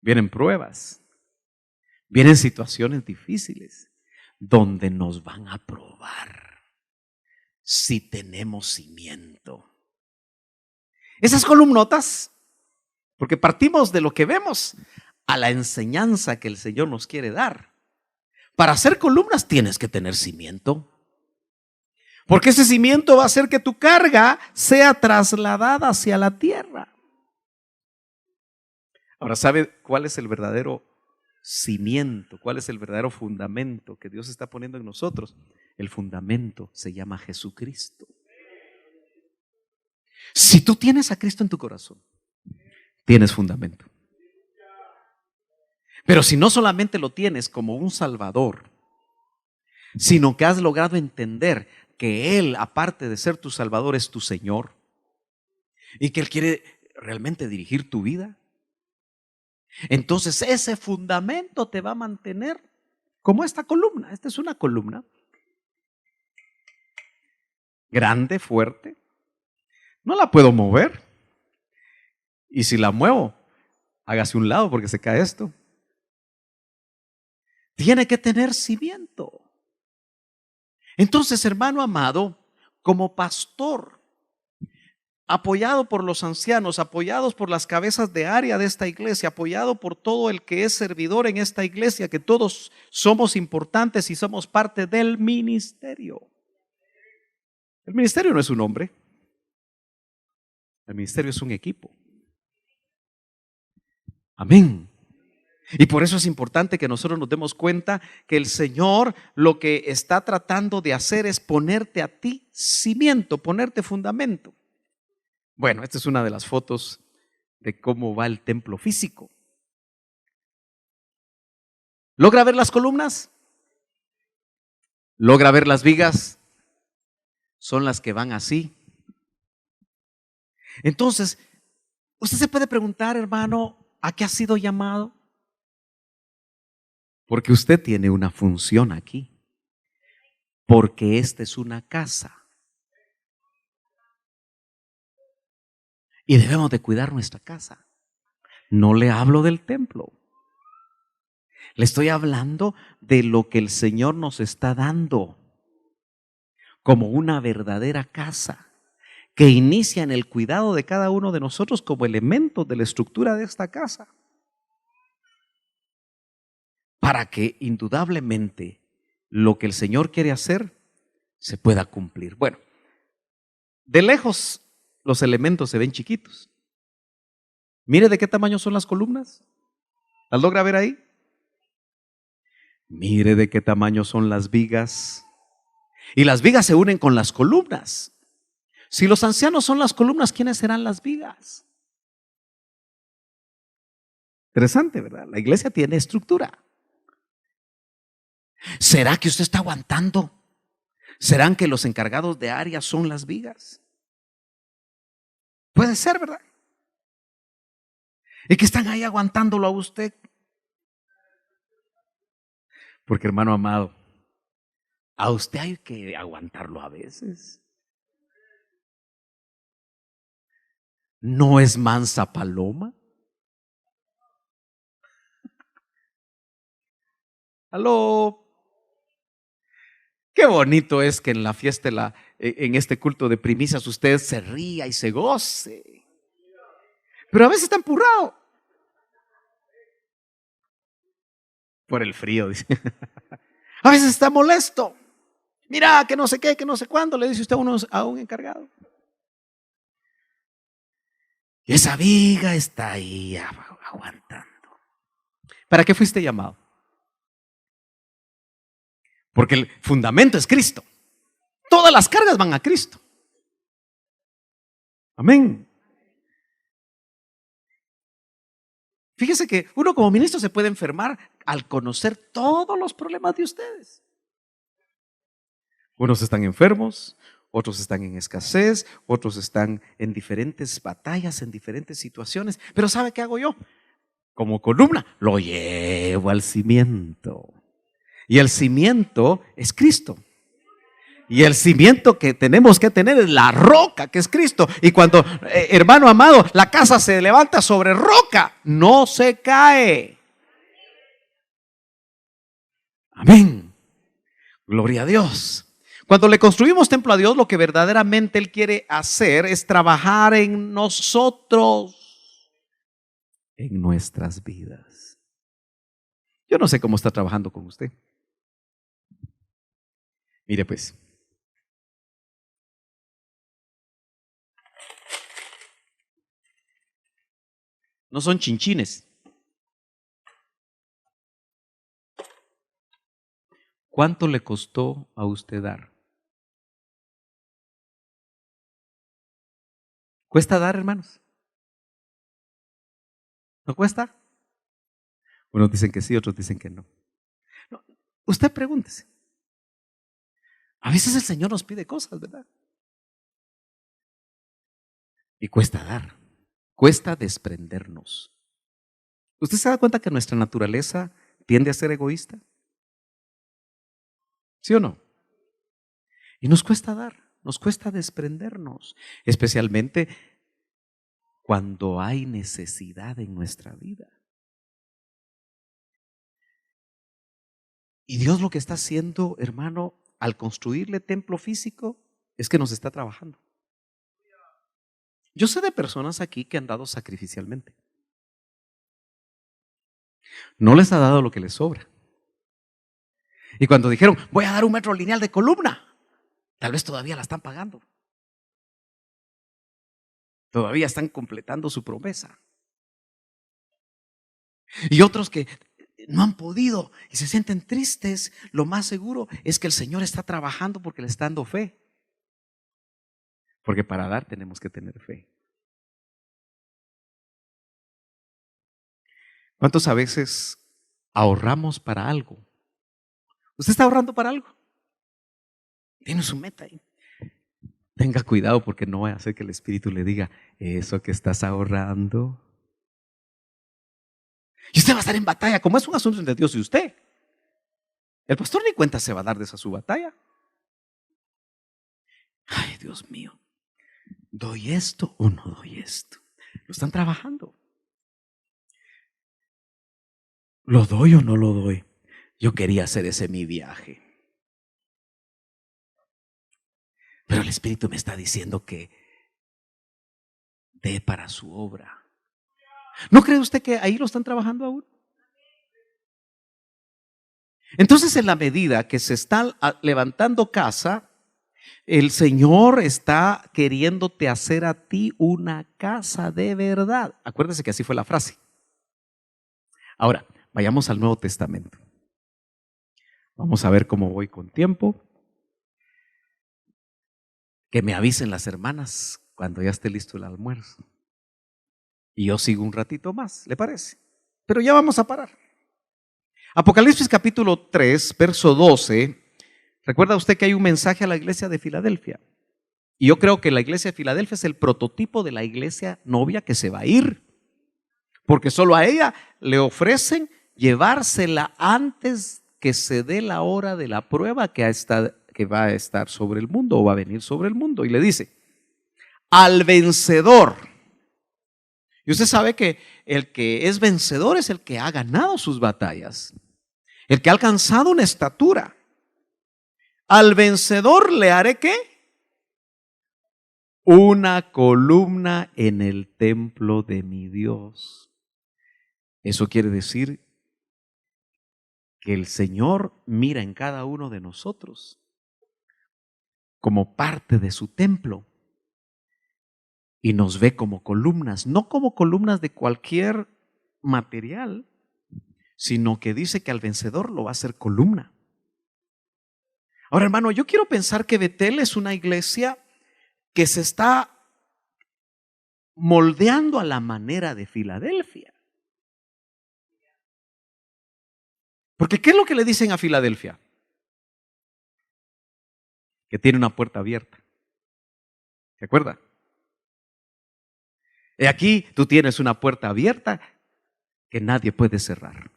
vienen pruebas, vienen situaciones difíciles donde nos van a probar si tenemos cimiento. Esas columnotas, porque partimos de lo que vemos a la enseñanza que el Señor nos quiere dar. Para hacer columnas tienes que tener cimiento, porque ese cimiento va a hacer que tu carga sea trasladada hacia la tierra. Ahora, ¿sabe cuál es el verdadero cimiento? ¿Cuál es el verdadero fundamento que Dios está poniendo en nosotros? El fundamento se llama Jesucristo. Si tú tienes a Cristo en tu corazón, tienes fundamento. Pero si no solamente lo tienes como un Salvador, sino que has logrado entender que Él, aparte de ser tu Salvador, es tu Señor, y que Él quiere realmente dirigir tu vida, entonces ese fundamento te va a mantener como esta columna. Esta es una columna grande, fuerte. No la puedo mover. Y si la muevo, hágase un lado porque se cae esto. Tiene que tener cimiento. Entonces, hermano amado, como pastor, apoyado por los ancianos, apoyados por las cabezas de área de esta iglesia, apoyado por todo el que es servidor en esta iglesia, que todos somos importantes y somos parte del ministerio. El ministerio no es un hombre, el ministerio es un equipo. Amén. Y por eso es importante que nosotros nos demos cuenta que el Señor lo que está tratando de hacer es ponerte a ti cimiento, ponerte fundamento. Bueno, esta es una de las fotos de cómo va el templo físico. ¿Logra ver las columnas? ¿Logra ver las vigas? Son las que van así. Entonces, usted se puede preguntar, hermano, ¿a qué ha sido llamado? Porque usted tiene una función aquí. Porque esta es una casa. Y debemos de cuidar nuestra casa. No le hablo del templo. Le estoy hablando de lo que el Señor nos está dando como una verdadera casa, que inicia en el cuidado de cada uno de nosotros como elementos de la estructura de esta casa, para que indudablemente lo que el Señor quiere hacer se pueda cumplir. Bueno, de lejos los elementos se ven chiquitos. Mire de qué tamaño son las columnas. ¿Las logra ver ahí? Mire de qué tamaño son las vigas. Y las vigas se unen con las columnas. Si los ancianos son las columnas, ¿quiénes serán las vigas? Interesante, ¿verdad? La iglesia tiene estructura. ¿Será que usted está aguantando? ¿Serán que los encargados de área son las vigas? Puede ser, ¿verdad? Y que están ahí aguantándolo a usted. Porque, hermano amado, a usted hay que aguantarlo a veces. ¿No es mansa paloma? Aló. Qué bonito es que en la fiesta, en este culto de primicias, usted se ría y se goce. Pero a veces está empurrado por el frío, dice. A veces está molesto. Mira, que no sé qué, que no sé cuándo, le dice usted a un encargado. Y esa viga está ahí aguantando. ¿Para qué fuiste llamado? Porque el fundamento es Cristo. Todas las cargas van a Cristo. Amén. Fíjese que uno como ministro se puede enfermar al conocer todos los problemas de ustedes. Unos están enfermos, otros están en escasez, otros están en diferentes batallas, en diferentes situaciones. Pero ¿sabe qué hago yo? Como columna, lo llevo al cimiento. Y el cimiento es Cristo. Y el cimiento que tenemos que tener es la roca, que es Cristo. Y cuando, hermano amado, la casa se levanta sobre roca, no se cae. Amén. Gloria a Dios. Cuando le construimos templo a Dios, lo que verdaderamente Él quiere hacer es trabajar en nosotros, en nuestras vidas. Yo no sé cómo está trabajando con usted. Mire pues. No son chinchines. ¿Cuánto le costó a usted dar? ¿Cuesta dar, hermanos? ¿No cuesta? Unos dicen que sí, otros dicen que no. No, usted pregúntese. A veces el Señor nos pide cosas, ¿verdad? Y cuesta dar, cuesta desprendernos. ¿Usted se da cuenta que nuestra naturaleza tiende a ser egoísta? ¿Sí o no? Y nos cuesta dar, nos cuesta desprendernos, especialmente cuando hay necesidad en nuestra vida. Y Dios lo que está haciendo, hermano, al construirle templo físico, es que nos está trabajando. Yo sé de personas aquí que han dado sacrificialmente. No les ha dado lo que les sobra. Y cuando dijeron, voy a dar 1 metro lineal de columna, tal vez todavía la están pagando. Todavía están completando su promesa. Y otros que no han podido y se sienten tristes, lo más seguro es que el Señor está trabajando porque le está dando fe. Porque para dar tenemos que tener fe. ¿Cuántos a veces ahorramos para algo? ¿Usted está ahorrando para algo? Tiene su meta ahí. Tenga cuidado porque no vaya a hacer que el Espíritu le diga, eso que estás ahorrando. Y usted va a estar en batalla, como es un asunto entre Dios y usted. El pastor ni cuenta se va a dar de esa su batalla. Ay, Dios mío, ¿doy esto o no doy esto? Lo están trabajando. ¿Lo doy o no lo doy? Yo quería hacer ese mi viaje. Pero el Espíritu me está diciendo que dé para su obra. ¿No cree usted que ahí lo están trabajando aún? Entonces, en la medida que se está levantando casa, el Señor está queriéndote hacer a ti una casa de verdad. Acuérdese que así fue la frase. Ahora, vayamos al Nuevo Testamento. Vamos a ver cómo voy con tiempo. Que me avisen las hermanas cuando ya esté listo el almuerzo. Y yo sigo un ratito más, ¿le parece? Pero ya vamos a parar. Apocalipsis capítulo 3, verso 12. Recuerda usted que hay un mensaje a la iglesia de Filadelfia. Y yo creo que la iglesia de Filadelfia es el prototipo de la iglesia novia que se va a ir. Porque solo a ella le ofrecen llevársela antes que se dé la hora de la prueba que va a estar sobre el mundo o va a venir sobre el mundo. Y le dice, al vencedor. Y usted sabe que el que es vencedor es el que ha ganado sus batallas. El que ha alcanzado una estatura. Al vencedor le haré ¿qué? Una columna en el templo de mi Dios. Eso quiere decir que el Señor mira en cada uno de nosotros como parte de su templo y nos ve como columnas, no como columnas de cualquier material, sino que dice que al vencedor lo va a hacer columna. Ahora, hermano, yo quiero pensar que Betel es una iglesia que se está moldeando a la manera de Filadelfia. Porque ¿qué es lo que le dicen a Filadelfia? Que tiene una puerta abierta. ¿Se acuerda? Y aquí tú tienes una puerta abierta que nadie puede cerrar.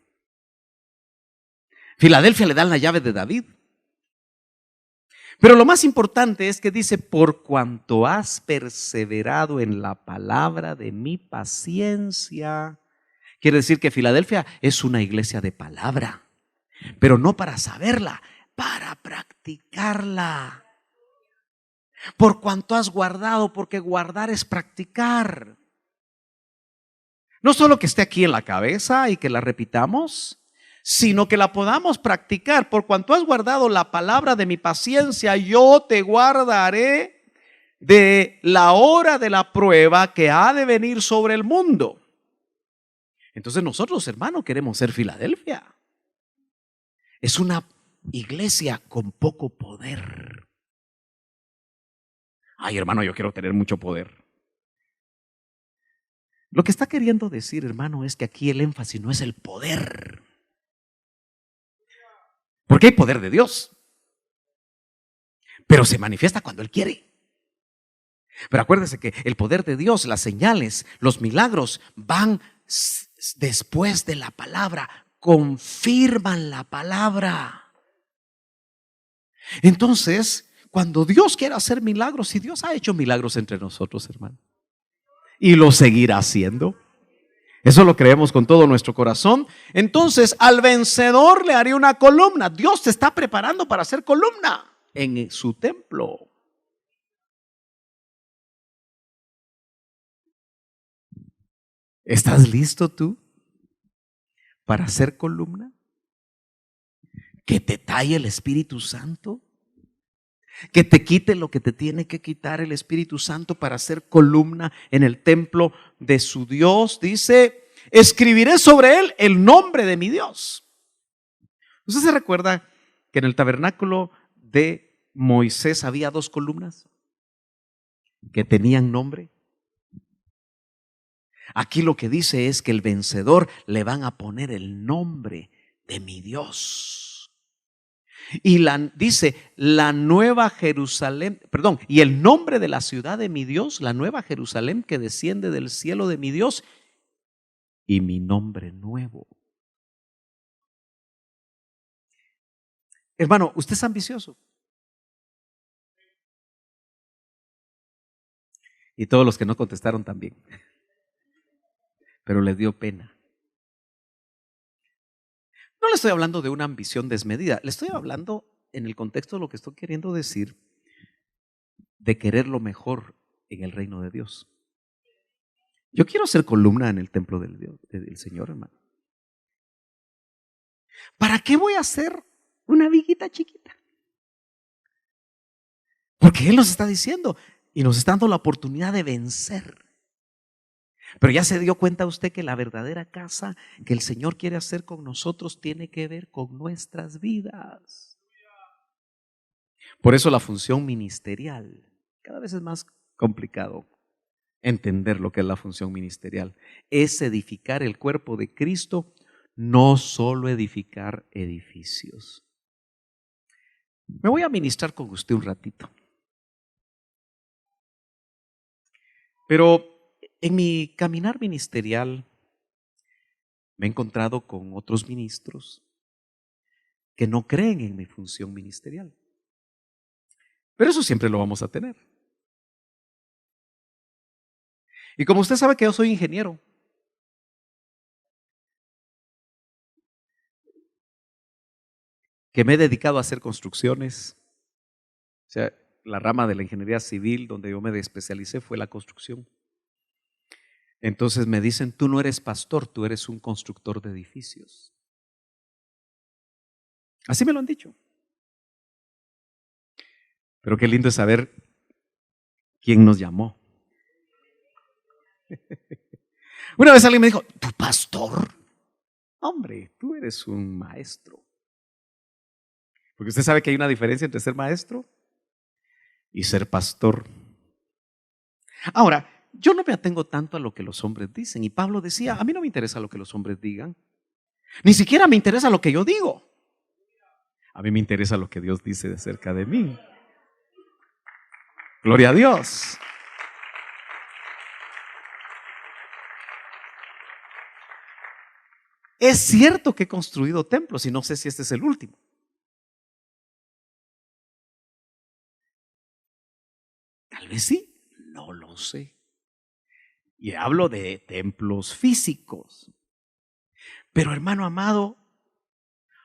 Filadelfia le dan la llave de David. Pero lo más importante es que dice, por cuanto has perseverado en la palabra de mi paciencia. Quiere decir que Filadelfia es una iglesia de palabra, pero no para saberla, para practicarla. Por cuanto has guardado, porque guardar es practicar. No solo que esté aquí en la cabeza y que la repitamos, sino que la podamos practicar. Por cuanto has guardado la palabra de mi paciencia, yo te guardaré de la hora de la prueba que ha de venir sobre el mundo. Entonces nosotros, hermanos, queremos ser Filadelfia. Es una iglesia con poco poder. Ay, hermano, yo quiero tener mucho poder. Lo que está queriendo decir, hermano, es que aquí el énfasis no es el poder. Porque hay poder de Dios. Pero se manifiesta cuando Él quiere. Pero acuérdese que el poder de Dios, las señales, los milagros van después de la palabra, confirman la palabra. Entonces, cuando Dios quiere hacer milagros, y Dios ha hecho milagros entre nosotros, hermano, y lo seguirá haciendo. Eso lo creemos con todo nuestro corazón. Entonces, al vencedor le haré una columna. Dios te está preparando para hacer columna en su templo. ¿Estás listo tú para hacer columna? ¿Que te talle el Espíritu Santo? ¿Que te quite lo que te tiene que quitar el Espíritu Santo para hacer columna en el templo de su Dios? Dice, escribiré sobre él el nombre de mi Dios. ¿Usted se recuerda que en el tabernáculo de Moisés había 2 columnas que tenían nombre? Aquí lo que dice es que el vencedor le van a poner el nombre de mi Dios. Y dice la nueva Jerusalén, perdón, y el nombre de la ciudad de mi Dios, la nueva Jerusalén que desciende del cielo de mi Dios, y mi nombre nuevo. Hermano, ¿usted es ambicioso? Y todos los que no contestaron también. Pero les dio pena. No le estoy hablando de una ambición desmedida, le estoy hablando en el contexto de lo que estoy queriendo decir, de querer lo mejor en el reino de Dios. Yo quiero ser columna en el templo del Señor, hermano. ¿Para qué voy a ser una viguita chiquita? Porque Él nos está diciendo y nos está dando la oportunidad de vencer. Pero ya se dio cuenta usted que la verdadera casa que el Señor quiere hacer con nosotros tiene que ver con nuestras vidas. Por eso la función ministerial, cada vez es más complicado entender lo que es la función ministerial, es edificar el cuerpo de Cristo, no solo edificar edificios. Me voy a ministrar con usted un ratito. Pero en mi caminar ministerial me he encontrado con otros ministros que no creen en mi función ministerial. Pero eso siempre lo vamos a tener. Y como usted sabe que yo soy ingeniero, que me he dedicado a hacer construcciones, o sea, la rama de la ingeniería civil donde yo me especialicé fue la construcción. Entonces me dicen, tú no eres pastor, tú eres un constructor de edificios. Así me lo han dicho. Pero qué lindo es saber quién nos llamó. Una vez alguien me dijo, ¿tu pastor? Hombre, tú eres un maestro. Porque usted sabe que hay una diferencia entre ser maestro y ser pastor. Ahora, yo no me atengo tanto a lo que los hombres dicen. Y Pablo decía, a mí no me interesa lo que los hombres digan. Ni siquiera me interesa lo que yo digo. A mí me interesa lo que Dios dice acerca de mí. Gloria a Dios. Es cierto que he construido templos y no sé si este es el último. Tal vez sí, no lo sé. Y hablo de templos físicos. Pero hermano amado,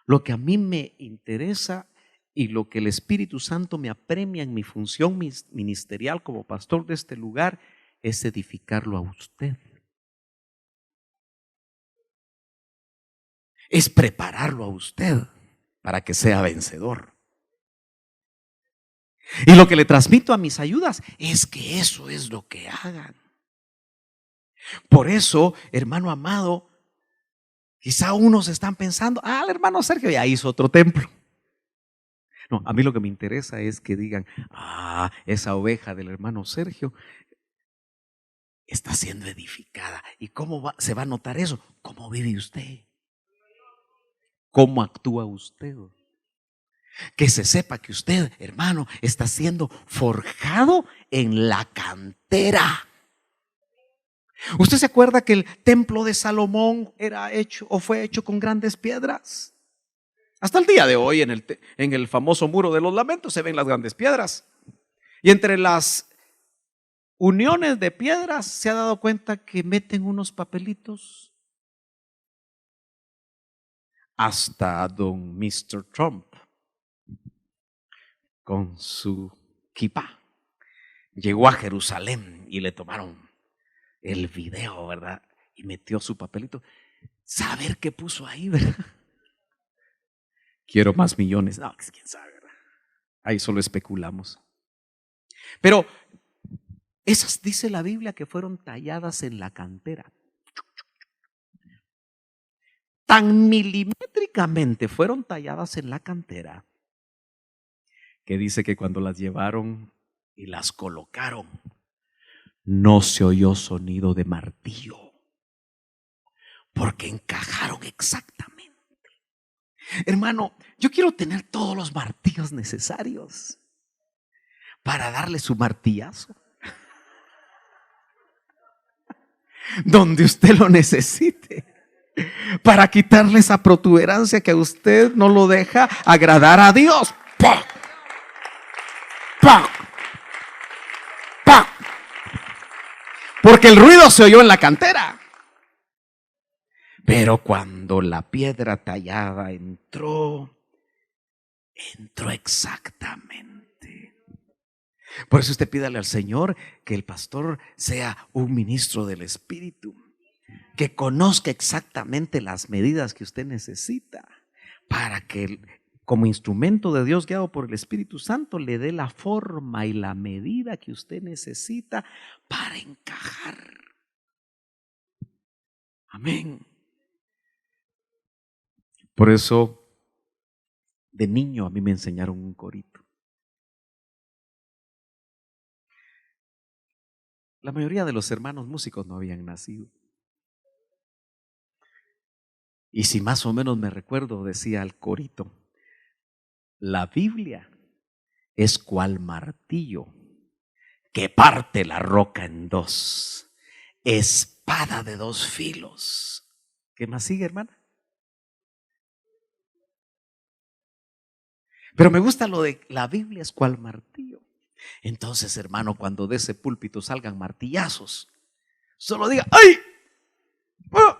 lo que a mí me interesa y lo que el Espíritu Santo me apremia en mi función ministerial como pastor de este lugar es edificarlo a usted. Es prepararlo a usted para que sea vencedor. Y lo que le transmito a mis ayudas es que eso es lo que hagan. Por eso, hermano amado, quizá unos están pensando, el hermano Sergio ya hizo otro templo. No, a mí lo que me interesa es que digan, esa oveja del hermano Sergio está siendo edificada. ¿Y cómo se va a notar eso? ¿Cómo vive usted? ¿Cómo actúa usted? Que se sepa que usted, hermano, está siendo forjado en la cantera. ¿Usted se acuerda que el templo de Salomón era hecho o fue hecho con grandes piedras? Hasta el día de hoy en el famoso muro de los lamentos se ven las grandes piedras. Y entre las uniones de piedras se ha dado cuenta que meten unos papelitos. Hasta don Mr. Trump con su kipá llegó a Jerusalén y le tomaron el video, ¿verdad? Y metió su papelito. Saber qué puso ahí, ¿verdad? Quiero más millones. No, quién sabe, ¿verdad? Ahí solo especulamos. Pero esas dice la Biblia que fueron talladas en la cantera. Tan milimétricamente fueron talladas en la cantera que dice que cuando las llevaron y las colocaron, no se oyó sonido de martillo, porque encajaron exactamente. Hermano, yo quiero tener todos los martillos necesarios para darle su martillazo donde usted lo necesite, para quitarle esa protuberancia que a usted no lo deja agradar a Dios. ¡Pah! ¡Pah! ¡Pah! Porque el ruido se oyó en la cantera. Pero cuando cuando la piedra tallada entró exactamente. Por eso usted pídale al Señor que el pastor sea un ministro del Espíritu, que conozca exactamente las medidas que usted necesita para que como instrumento de Dios guiado por el Espíritu Santo le dé la forma y la medida que usted necesita para encajar. Amén. Por eso de niño a mí me enseñaron un corito. La mayoría de los hermanos músicos no habían nacido. Y si más o menos me recuerdo, decía el corito: la Biblia es cual martillo que parte la roca en dos, espada de dos filos. ¿Qué más sigue, hermana? Pero me gusta lo de la Biblia es cual martillo. Entonces, hermano, cuando de ese púlpito salgan martillazos, solo diga: ¡ay! ¡Oh!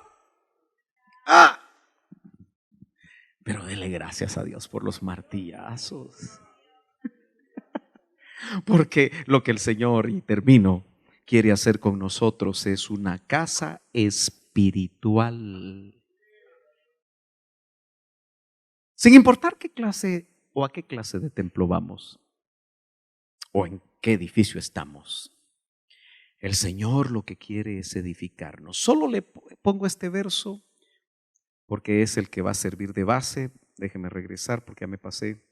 ¡Ah! Pero dele gracias a Dios por los martillazos. Porque lo que el Señor, y termino, quiere hacer con nosotros es una casa espiritual. Sin importar qué clase o a qué clase de templo vamos o en qué edificio estamos. El Señor lo que quiere es edificarnos. Solo le pongo este verso porque es el que va a servir de base. Déjeme regresar porque ya me pasé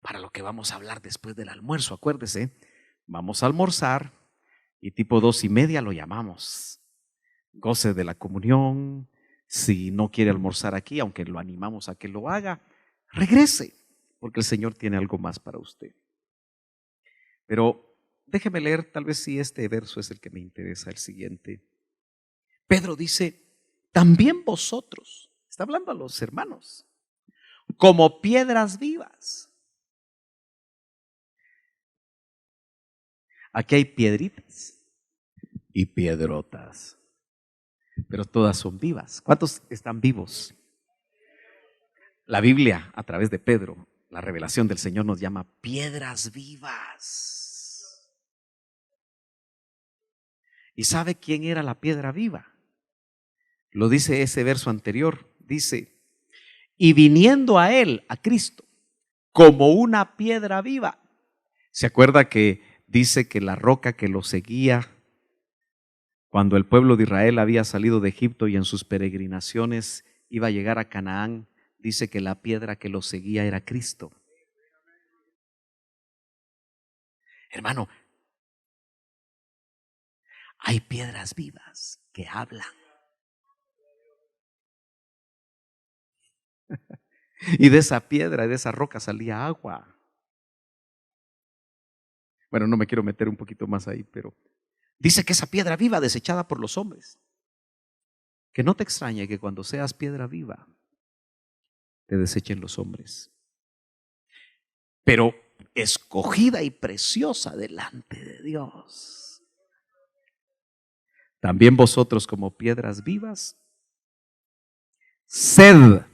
para lo que vamos a hablar después del almuerzo. Acuérdese, vamos a almorzar y tipo 2:30 lo llamamos. Goce de la comunión. Si no quiere almorzar aquí, aunque lo animamos a que lo haga, regrese, porque el Señor tiene algo más para usted. Pero déjeme leer, tal vez si este verso es el que me interesa, el siguiente. Pedro dice: también vosotros, está hablando a los hermanos, como piedras vivas. Aquí hay piedritas y piedrotas, pero todas son vivas. ¿Cuántos están vivos? La Biblia, a través de Pedro, la revelación del Señor nos llama piedras vivas. ¿Y sabe quién era la piedra viva? Lo dice ese verso anterior. Dice: y viniendo a él, a Cristo, como una piedra viva. ¿Se acuerda que dice que la roca que lo seguía cuando el pueblo de Israel había salido de Egipto y en sus peregrinaciones iba a llegar a Canaán? Dice que la piedra que lo seguía era Cristo. Hermano, hay piedras vivas que hablan. Y de esa piedra, de esa roca salía agua. Bueno, no me quiero meter un poquito más ahí, pero dice que esa piedra viva desechada por los hombres. Que no te extrañe que cuando seas piedra viva te desechen los hombres, pero escogida y preciosa delante de Dios. También vosotros, como piedras vivas, sed.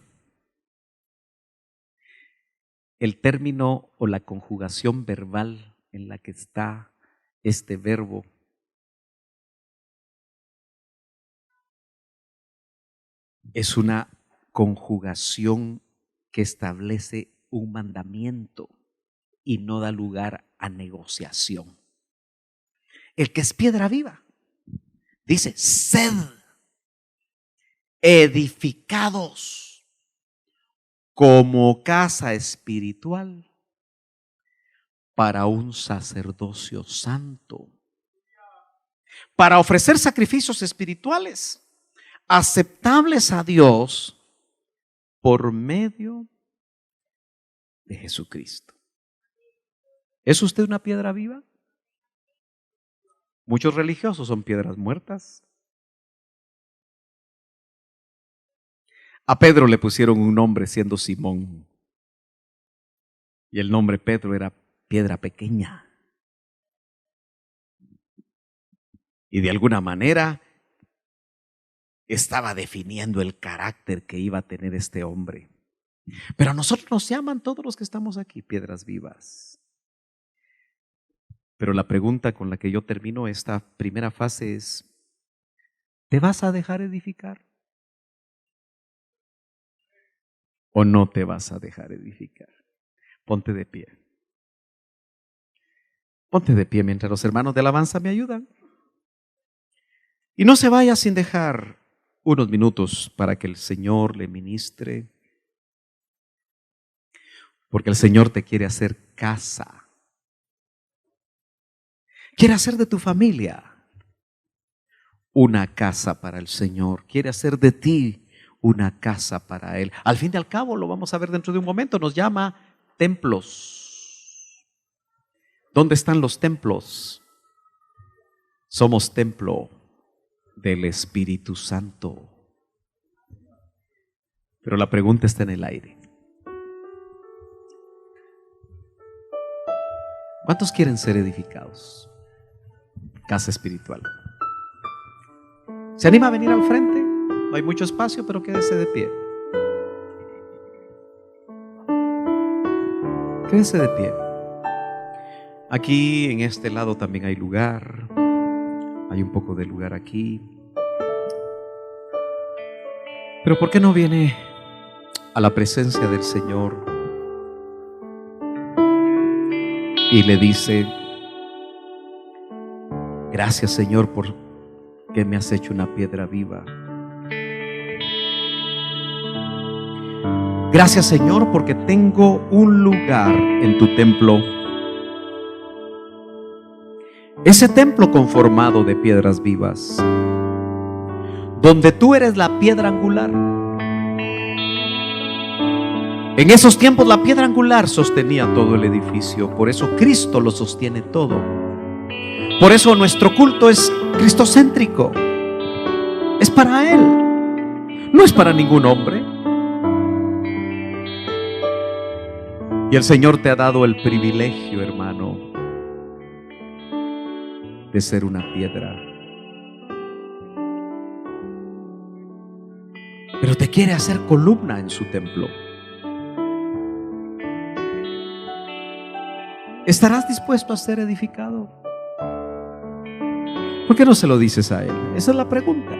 El término o la conjugación verbal en la que está este verbo es una conjugación que establece un mandamiento y no da lugar a negociación. El que es piedra viva dice: sed edificados como casa espiritual para un sacerdocio santo, para ofrecer sacrificios espirituales aceptables a Dios por medio de Jesucristo. ¿Es usted una piedra viva? Muchos religiosos son piedras muertas. A Pedro le pusieron un nombre siendo Simón, y el nombre Pedro era piedra pequeña. Y de alguna manera estaba definiendo el carácter que iba a tener este hombre. Pero a nosotros nos llaman todos los que estamos aquí piedras vivas. Pero la pregunta con la que yo termino esta primera fase es: ¿te vas a dejar edificar? ¿O no te vas a dejar edificar? Ponte de pie. Ponte de pie mientras los hermanos de alabanza me ayudan. Y no se vaya sin dejar unos minutos para que el Señor le ministre. Porque el Señor te quiere hacer casa. Quiere hacer de tu familia una casa para el Señor. Quiere hacer de ti una casa para Él. Al fin y al cabo, lo vamos a ver dentro de un momento, nos llama templos. ¿Dónde están los templos? Somos templo del Espíritu Santo. Pero la pregunta está en el aire. ¿Cuántos quieren ser edificados? Casa espiritual. ¿Se anima a venir al frente? No hay mucho espacio, pero quédese de pie. Quédese de pie. Aquí en este lado también hay lugar. Hay un poco de lugar aquí. Pero ¿por qué no viene a la presencia del Señor y le dice: gracias, Señor, por que me has hecho una piedra viva? Gracias, Señor, porque tengo un lugar en tu templo. Ese templo conformado de piedras vivas, donde tú eres la piedra angular. En esos tiempos la piedra angular sostenía todo el edificio. Por eso Cristo lo sostiene todo. Por eso nuestro culto es cristocéntrico. Es para Él, no es para ningún hombre. Y el Señor te ha dado el privilegio, hermano, de ser una piedra. Pero te quiere hacer columna en su templo. ¿Estarás dispuesto a ser edificado? ¿Por qué no se lo dices a Él? Esa es la pregunta.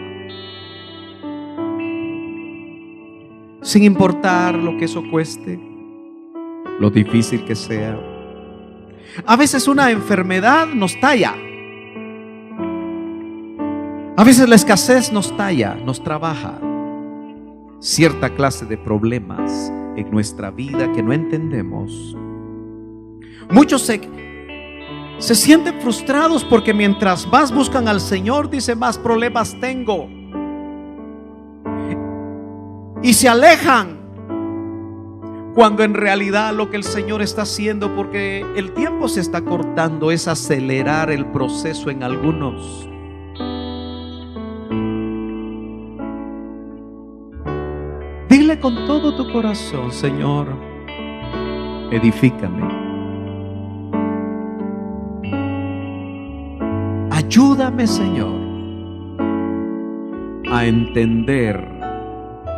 Sin importar lo que eso cueste, lo difícil que sea. A veces una enfermedad nos talla. A veces la escasez nos talla, nos trabaja. Cierta clase de problemas en nuestra vida que no entendemos. Muchos se sienten frustrados porque mientras más buscan al Señor, dice, más problemas tengo. Y se alejan, cuando en realidad lo que el Señor está haciendo, porque el tiempo se está cortando, es acelerar el proceso en algunos. Dile con todo tu corazón: Señor, edifícame. Ayúdame, Señor, a entender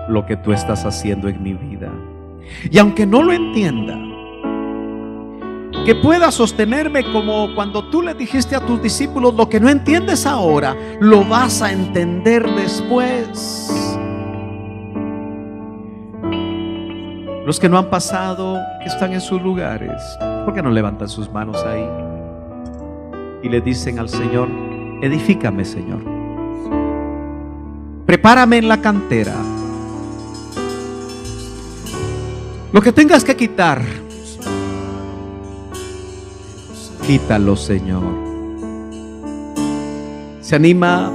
lo que tú estás haciendo en mi vida. Y aunque no lo entienda, que pueda sostenerme como cuando tú le dijiste a tus discípulos: lo que no entiendes ahora, lo vas a entender después. Los que no han pasado, que están en sus lugares, ¿por qué no levantan sus manos ahí y le dicen al Señor: edifícame, Señor, prepárame en la cantera? Lo que tengas que quitar, quítalo, Señor. ¿Se anima?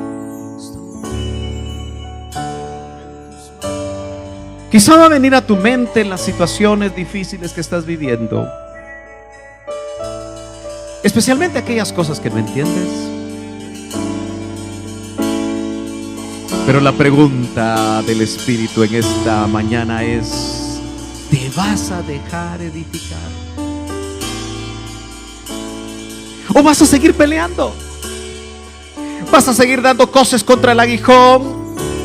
Quizá va a venir a tu mente las situaciones difíciles que estás viviendo, especialmente aquellas cosas que no entiendes. Pero la pregunta del Espíritu en esta mañana es: ¿te vas a dejar edificar? ¿O vas a seguir peleando? ¿Vas a seguir dando coces contra el aguijón?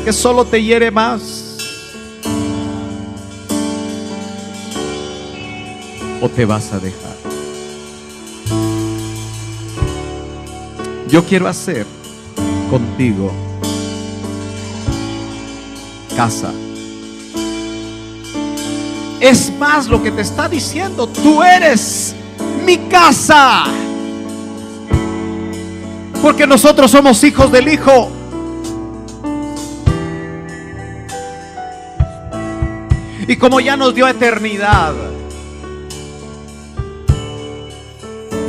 que solo te hiere más? ¿O te vas a dejar? Yo quiero hacer contigo casa. Es más, lo que te está diciendo: tú eres mi casa. Porque nosotros somos hijos del Hijo. Y como ya nos dio eternidad,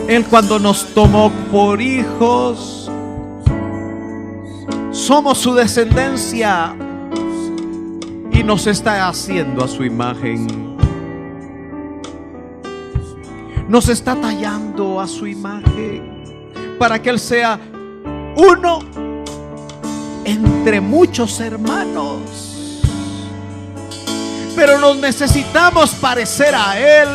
Él, cuando nos tomó por hijos, somos su descendencia y nos está haciendo a su imagen. Nos está tallando a su imagen para que Él sea uno entre muchos hermanos. Pero nos necesitamos parecer a Él.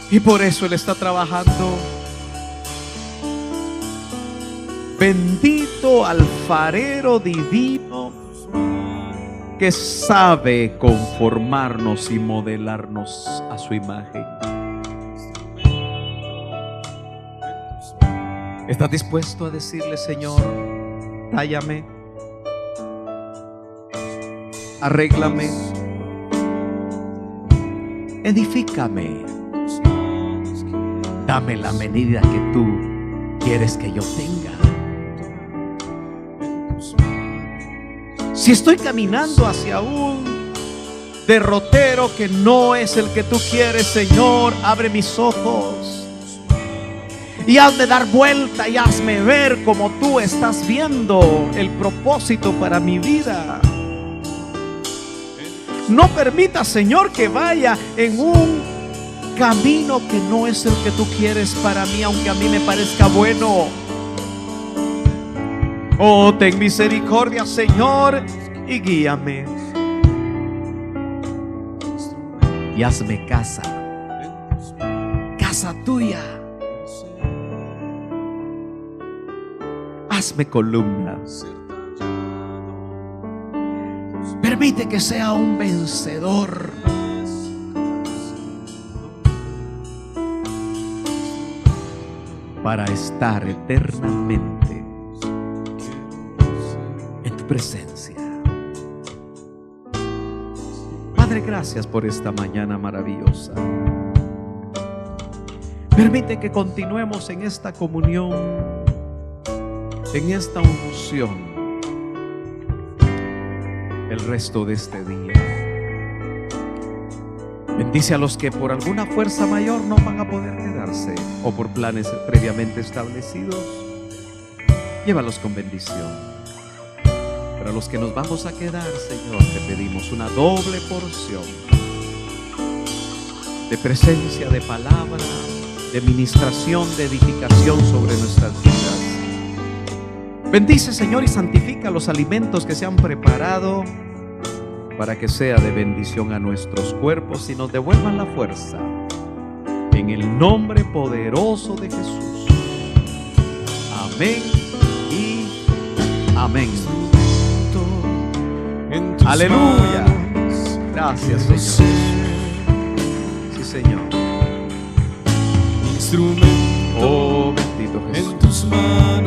Y por eso Él está trabajando. Bendito alfarero divino que sabe conformarnos y modelarnos a su imagen. ¿Estás dispuesto a decirle: Señor, tállame, arréglame, edifícame, dame la medida que tú quieres que yo tenga? Si estoy caminando hacia un derrotero que no es el que tú quieres, Señor, abre mis ojos y hazme dar vuelta y hazme ver como tú estás viendo el propósito para mi vida. No permita, Señor, que vaya en un camino que no es el que tú quieres para mí, aunque a mí me parezca bueno. Oh, ten misericordia, Señor, y guíame. Y hazme casa, casa tuya. Hazme columna. Permite que sea un vencedor. Para estar eternamente en tu presencia. Padre, gracias por esta mañana maravillosa. Permite que continuemos en esta comunión, en esta unción, el resto de este día. Bendice a los que por alguna fuerza mayor no van a poder quedarse, o por planes previamente establecidos. Llévalos con bendición. Pero a los que nos vamos a quedar, Señor, te pedimos una doble porción de presencia, de palabra, de ministración, de edificación sobre nuestras vidas. Bendice, Señor, y santifica los alimentos que se han preparado para que sea de bendición a nuestros cuerpos y nos devuelvan la fuerza. En el nombre poderoso de Jesús. Amén y amén. Aleluya. Gracias, Señor. Sí, Señor. Instrumento Oh, bendito Jesús. en tus manos.